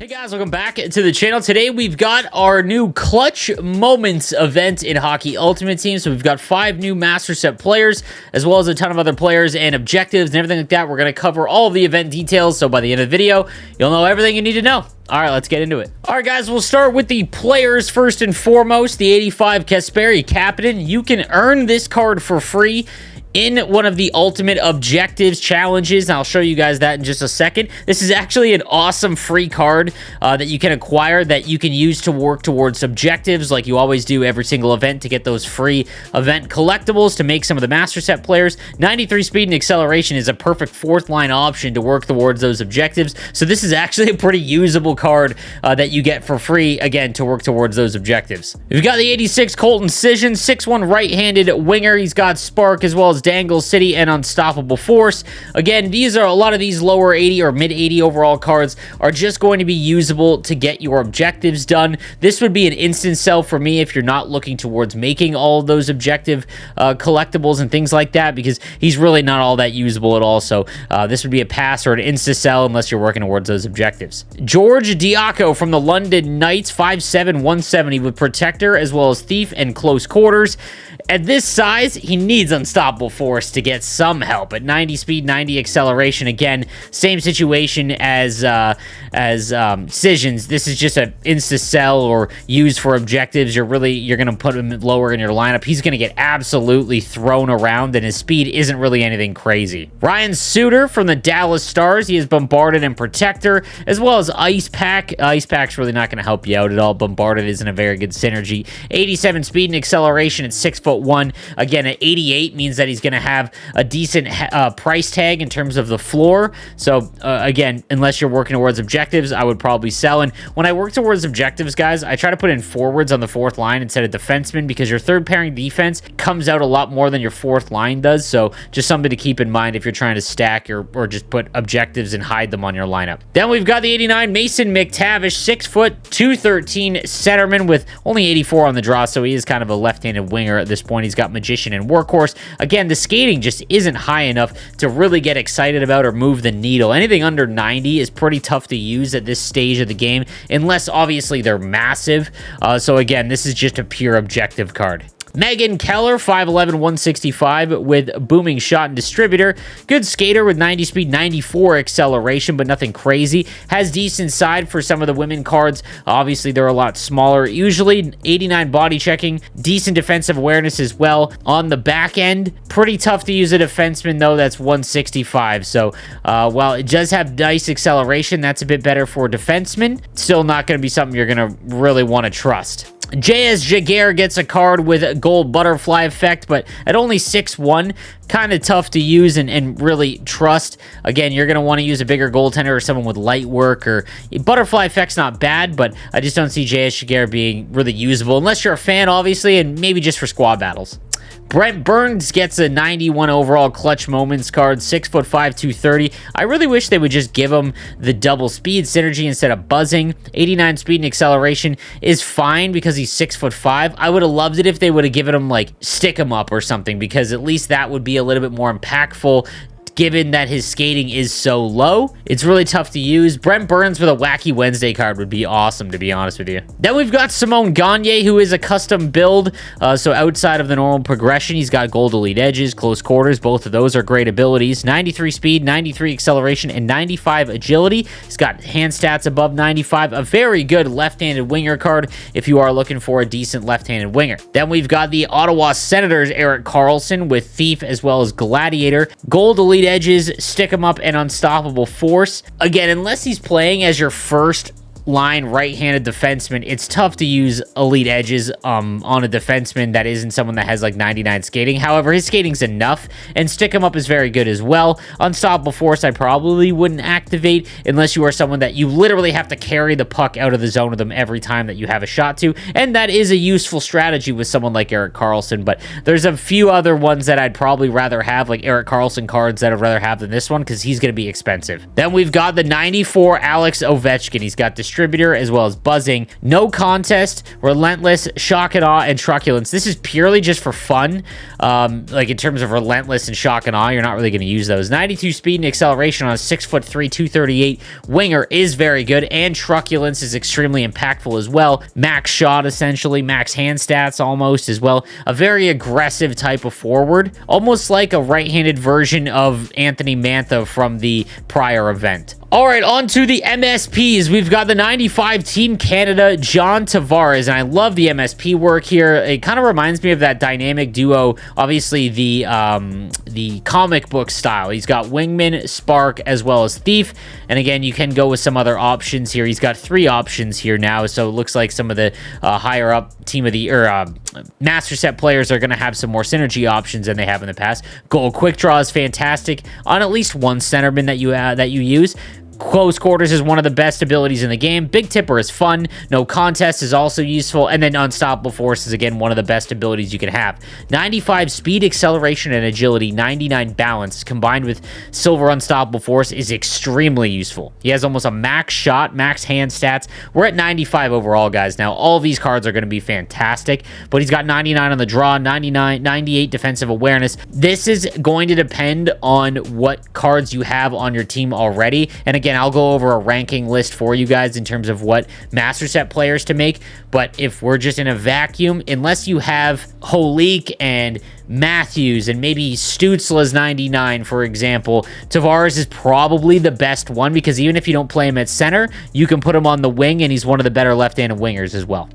Hey guys, welcome back to the channel. Today we've got our new Clutch Moments event in Hockey Ultimate Team. So we've got 5 new Master Set players, as well as a ton of other players and objectives and everything like that. We're going to cover all of the event details, so by the end of the video, you'll know everything you need to know. All right, let's get into it. All right, guys, we'll start with the players first and foremost. The 85 Kasperi Kapanen. You can earn this card for free in one of the ultimate objectives challenges, and I'll show you guys that in just a second. This is actually an awesome free card that you can acquire that you can use to work towards objectives like you always do every single event to get those free event collectibles to make some of the Master Set players. 93 speed and acceleration is a perfect fourth line option to work towards those objectives, so this is actually a pretty usable card that you get for free, again, to work towards those objectives. We've got the 86 Colton Sisson, 6'1" right-handed winger. He's got Spark as well as Dangle City and Unstoppable Force. Again, these are a lot of these lower 80 or mid 80 overall cards are just going to be usable to get your objectives done. This would be an instant sell for me if you're not looking towards making all of those objective collectibles and things like that, because he's really not all that usable at all. So this would be a pass or an insta sell unless you're working towards those objectives. George Diaco from the London Knights, 5'7", 170 with Protector as well as Thief and Close Quarters. At this size, he needs Unstoppable Force to get some help. At 90 speed, 90 acceleration, again, same situation as Sissons. This is just an insta sell or use for objectives. You're going to put him lower in your lineup. He's going to get absolutely thrown around, and his speed isn't really anything crazy. Ryan Suter from the Dallas Stars. He is Bombarded and Protector, as well as Ice Pack. Ice Pack's really not going to help you out at all. Bombarded isn't a very good synergy. 87 speed and acceleration at 6'1". Again, at 88 means that he's going to have a decent price tag in terms of the floor. So, again, unless you're working towards objectives, I would probably sell. And when I work towards objectives, guys, I try to put in forwards on the fourth line instead of defensemen, because your third pairing defense comes out a lot more than your fourth line does. So, just something to keep in mind if you're trying to stack or just put objectives and hide them on your lineup. Then we've got the 89 Mason McTavish, 6 foot, 213 centerman with only 84 on the draw. So, he is kind of a left-handed winger at this point. He's got Magician and Workhorse. Again, the skating just isn't high enough to really get excited about or move the needle. Anything under 90 is pretty tough to use at this stage of the game, unless obviously they're massive. So again, this is just a pure objective card. Megan Keller, 5'11", 165 with Booming Shot and Distributor. Good skater with 90 speed, 94 acceleration, but nothing crazy. Has decent side for some of the women cards. Obviously, they're a lot smaller. Usually, 89 body checking. Decent defensive awareness as well. On the back end, pretty tough to use a defenseman, though. That's 165. So, while it does have nice acceleration, that's a bit better for defensemen. Still not going to be something you're going to really want to trust. J.S. Jaguar gets a card with a gold butterfly effect, but at only 6'1", kind of tough to use and really trust. Again, you're going to want to use a bigger goaltender or someone with light work, or butterfly effect's not bad, but I just don't see J.S. Jaguar being really usable, unless you're a fan, obviously, and maybe just for squad battles. Brent Burns gets a 91 overall Clutch Moments card, 6'5", 230. I really wish they would just give him the double speed synergy instead of buzzing. 89 speed and acceleration is fine because he's 6'5". I would have loved it if they would have given him like stick him up or something, because at least that would be a little bit more impactful, given that his skating is so low. It's really tough to use. Brent Burns with a Wacky Wednesday card would be awesome, to be honest with you. Then we've got Simone Gagne, who is a custom build. So outside of the normal progression, he's got gold elite edges, close quarters. Both of those are great abilities. 93 speed, 93 acceleration, and 95 agility. He's got hand stats above 95. A very good left-handed winger card if you are looking for a decent left-handed winger. Then we've got the Ottawa Senators, Erik Karlsson with Thief as well as Gladiator. Gold elite edges, stick him up, and Unstoppable Force. Again, unless he's playing as your first line right-handed defenseman, it's tough to use elite edges on a defenseman that isn't someone that has like 99 skating. However, his skating's enough, and stick him up is very good as well. Unstoppable Force I probably wouldn't activate unless you are someone that you literally have to carry the puck out of the zone of them every time that you have a shot to, and that is a useful strategy with someone like Erik Karlsson. But there's a few other ones that I'd probably rather have, like Erik Karlsson cards that I'd rather have than this one, because he's going to be expensive. Then we've got the 94 Alex Ovechkin. He's got Distributor, as well as Buzzing, No Contest, Relentless, Shock and Awe, and Truculence. This is purely just for fun. Like in terms of Relentless and Shock and Awe, you're not really going to use those. 92 speed and acceleration on a 6'3", 238 winger is very good, and Truculence is extremely impactful as well. Max shot, essentially, max hand stats almost as well. A very aggressive type of forward, almost like a right-handed version of Anthony Mantha from the prior event. All right, on to the MSPs. We've got the 95 Team Canada, John Tavares, and I love the MSP work here. It kind of reminds me of that dynamic duo, obviously the comic book style. He's got Wingman, Spark, as well as Thief, and again, you can go with some other options here. He's got 3 options here now, so it looks like some of the higher up team of the master set players are going to have some more synergy options than they have in the past. Goal quick draw is fantastic on at least one centerman that you use. Close quarters is one of the best abilities in the game. Big Tipper is fun. No Contest is also useful. And then Unstoppable Force is, again, one of the best abilities you can have. 95 speed, acceleration, and agility. 99 balance combined with Silver Unstoppable Force is extremely useful. He has almost a max shot, max hand stats. We're at 95 overall, guys. Now, all these cards are going to be fantastic. But he's got 99 on the draw, 98 defensive awareness. This is going to depend on what cards you have on your team already. And again, I'll go over a ranking list for you guys in terms of what master set players to make, but if we're just in a vacuum, unless you have Holik and Matthews and maybe Stützle's 99, for example, Tavares is probably the best one, because even if you don't play him at center, you can put him on the wing, and he's one of the better left-handed wingers as well.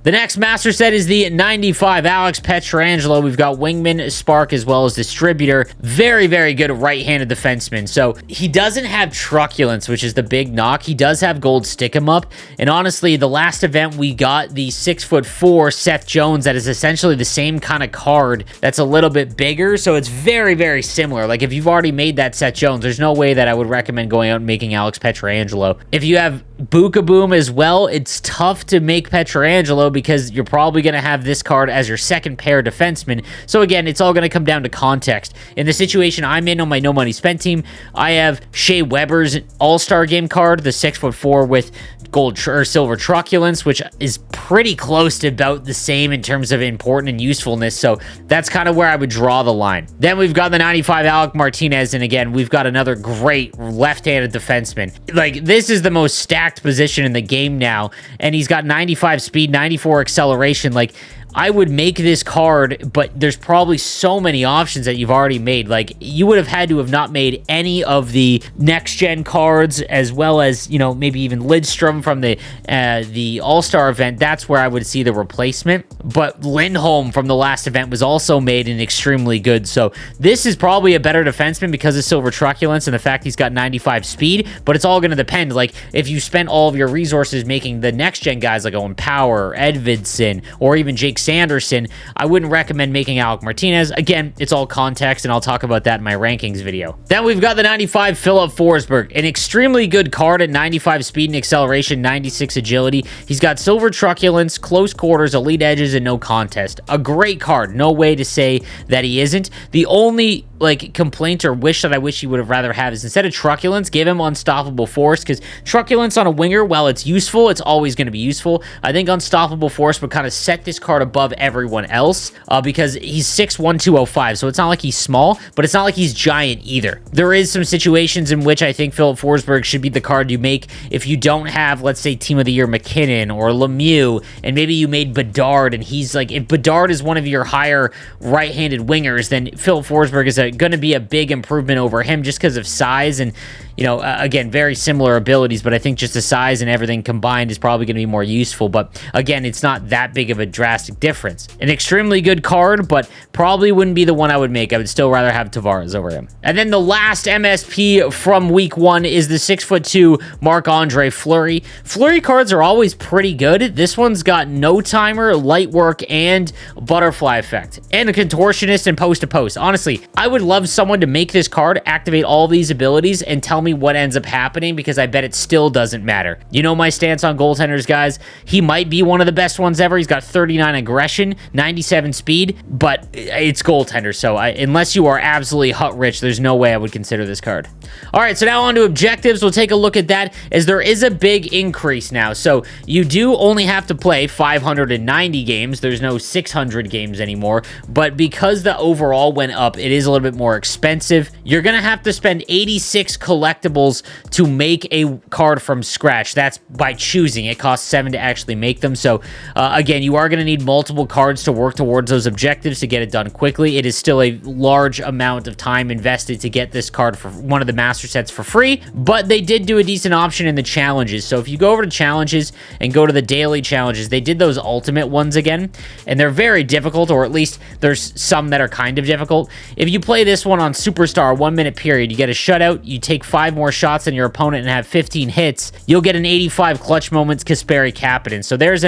The next master set is the 95 Alex Pietrangelo. We've got Wingman, Spark, as well as Distributor. Very, very good right-handed defenseman. So he doesn't have Truculence, which is the big knock. He does have Gold Stick 'em Up. And honestly, the last event we got the 6'4" Seth Jones that is essentially the same kind of card that's a little bit bigger. So it's very, very similar. Like if you've already made that Seth Jones, there's no way that I would recommend going out and making Alex Pietrangelo. If you have Bukaboom as well, it's tough to make Pietrangelo because you're probably going to have this card as your second pair defenseman. So again, it's all going to come down to context. In the situation I'm in on my No Money Spent team, I have Shea Weber's All-Star Game card, the 6'4" with gold or silver Truculence, which is pretty close to about the same in terms of important and usefulness. So that's kind of where I would draw the line. Then we've got the 95 Alec Martinez, and again, we've got another great left-handed defenseman. Like, this is the most stacked position in the game now, and he's got 95 speed, 94 acceleration. Like, I would make this card, but there's probably so many options that you've already made. Like, you would have had to have not made any of the next-gen cards, as well as, you know, maybe even Lidstrom from the All-Star event. That's where I would see the replacement. But Lindholm from the last event was also made and extremely good. So this is probably a better defenseman because of Silver Truculence and the fact he's got 95 speed, but it's all going to depend. Like, if you spent all of your resources making the next-gen guys like Owen Power, Edvidson, or even Jake Sanderson, I wouldn't recommend making Alec Martinez. Again, it's all context, and I'll talk about that in my rankings video. Then we've got the 95 Philip Forsberg, an extremely good card at 95 speed and acceleration, 96 agility. He's got Silver Truculence, close quarters, elite edges, and no contest. A great card. No way to say that he isn't. The only complaint or wish that I wish he would have rather have is instead of Truculence, give him Unstoppable Force, because Truculence on a winger, while it's useful, it's always going to be useful. I think Unstoppable Force would kind of set this card above everyone else because he's 6'1", 205, so it's not like he's small, but it's not like he's giant either. There is some situations in which I think Philip Forsberg should be the card you make if you don't have, let's say, Team of the Year McKinnon or Lemieux, and maybe you made Bedard, and he's like, if Bedard is one of your higher right-handed wingers, then Philip Forsberg is going to be a big improvement over him just because of size and, you know, again, very similar abilities, but I think just the size and everything combined is probably going to be more useful. But again, it's not that big of a drastic difference. An extremely good card, but probably wouldn't be the one I would make. I would still rather have Tavares over him. And then the last MSP from week 1 is the 6'2" Marc-Andre Fleury. Fleury cards are always pretty good. This one's got No Timer, Light Work, and Butterfly Effect, and a Contortionist and Post to Post. Honestly, I would love someone to make this card, activate all these abilities, and tell me me what ends up happening because I bet it still doesn't matter. You know my stance on goaltenders, guys. He might be one of the best ones ever. He's got 39 aggression, 97 speed, but it's goaltender. So unless you are absolutely hut rich, there's no way I would consider this card. All right, so now on to objectives. We'll take a look at that as there is a big increase now. So you do only have to play 590 games. There's no 600 games anymore, but because the overall went up, it is a little bit more expensive. You're going to have to spend 86 collectibles to make a card from scratch. That's by choosing. It costs 7 to actually make them. So again, you are going to need multiple cards to work towards those objectives to get it done quickly. It is still a large amount of time invested to get this card for one of the master sets for free, but they did do a decent option in the challenges. So if you go over to challenges and go to the daily challenges, they did those ultimate ones again, and they're very difficult, or at least there's some that are kind of difficult. If you play this one on Superstar, 1 minute period, you get a shutout, you take 5 more shots than your opponent and have 15 hits, you'll get an 85 clutch moments Kasperi Kapanen. So there's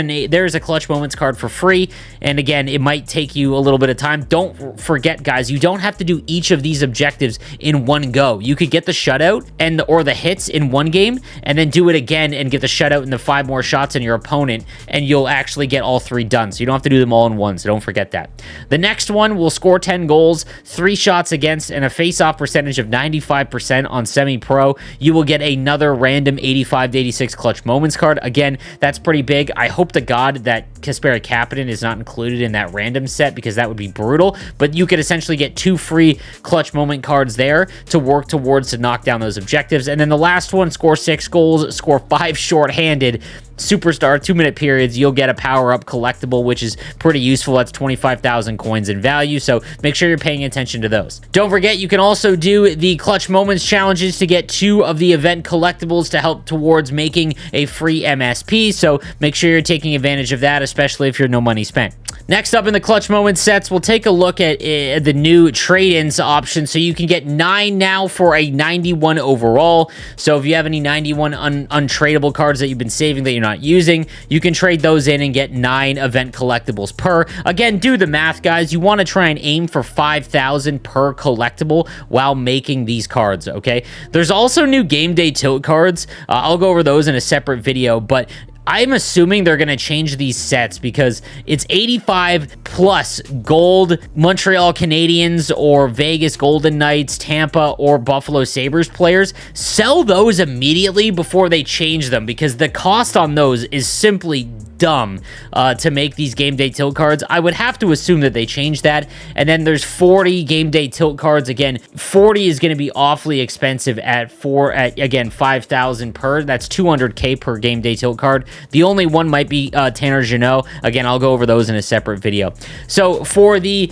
a clutch moments card for free, and again, it might take you a little bit of time. Don't forget, guys, you don't have to do each of these objectives in one go. You could get the shutout or the hits in one game, and then do it again and get the shutout and the 5 more shots in your opponent, and you'll actually get all 3 done. So you don't have to do them all in one, so don't forget that. The next one will score 10 goals, 3 shots against, and a face-off percentage of 95% on semi-pro. You will get another random 85 to 86 clutch moments card. Again, that's pretty big. I hope to God that Kasperi Kapanen is not included in that random set, because that would be brutal, but you could essentially get 2 free clutch moment cards there to work towards to knock down those objectives. And then the last one, score 6 goals, score 5 shorthanded, Superstar, 2 minute periods, you'll get a power-up collectible, which is pretty useful. That's 25,000 coins in value, so make sure you're paying attention to those. Don't forget, you can also do the Clutch Moments challenges to get 2 of the event collectibles to help towards making a free MSP, so make sure you're taking advantage of that, especially if you're no money spent. Next up in the Clutch Moments sets, we'll take a look at the new trade-ins option. So you can get 9 now for a 91 overall. So if you have any 91 untradeable cards that you've been saving that you're not using, you can trade those in and get 9 event collectibles per. Again, do the math, guys. You want to try and aim for 5,000 per collectible while making these cards, okay? There's also new game day tilt cards. I'll go over those in a separate video, but I'm assuming they're going to change these sets because it's 85 plus gold Montreal Canadiens or Vegas Golden Knights, Tampa, or Buffalo Sabres players. Sell those immediately before they change them, because the cost on those is simply dumb to make these game day tilt cards. I would have to assume that they changed that. And then there's 40 game day tilt cards. Again, 40 is going to be awfully expensive at again 5,000 per. That's 200k per game day tilt card. The only one might be Tanner Jeannot. Again, I'll go over those in a separate video. So for the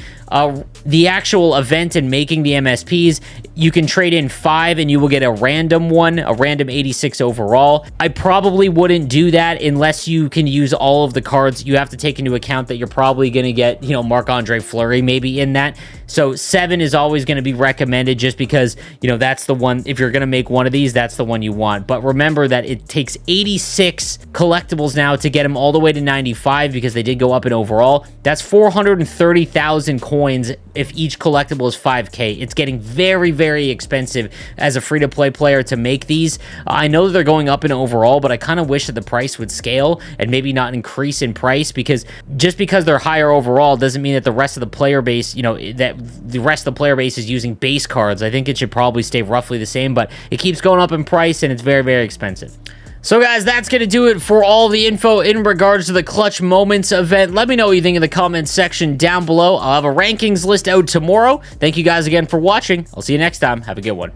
actual event and making the MSPs, you can trade in 5 and you will get a random one, a random 86 overall. I probably wouldn't do that unless you can use all of the cards. You have to take into account that you're probably going to get, you know, Marc-Andre Fleury maybe in that. So 7 is always going to be recommended, just because, you know, that's the one, if you're going to make one of these, that's the one you want. But remember that it takes 86 collectibles now to get them all the way to 95, because they did go up in overall. That's 430,000 coins if each collectible is 5k. It's getting very, very expensive as a free-to-play player to make these. I know that they're going up in overall, but I kind of wish that the price would scale and maybe not increase in price, because just because they're higher overall doesn't mean that the rest of the player base, you know, that the rest of the player base is using base cards. I think it should probably stay roughly the same, but it keeps going up in price and it's very, very expensive. So guys, that's going to do it for all the info in regards to the Clutch Moments event. Let me know what you think in the comments section down below. I'll have a rankings list out tomorrow. Thank you guys again for watching. I'll see you next time. Have a good one.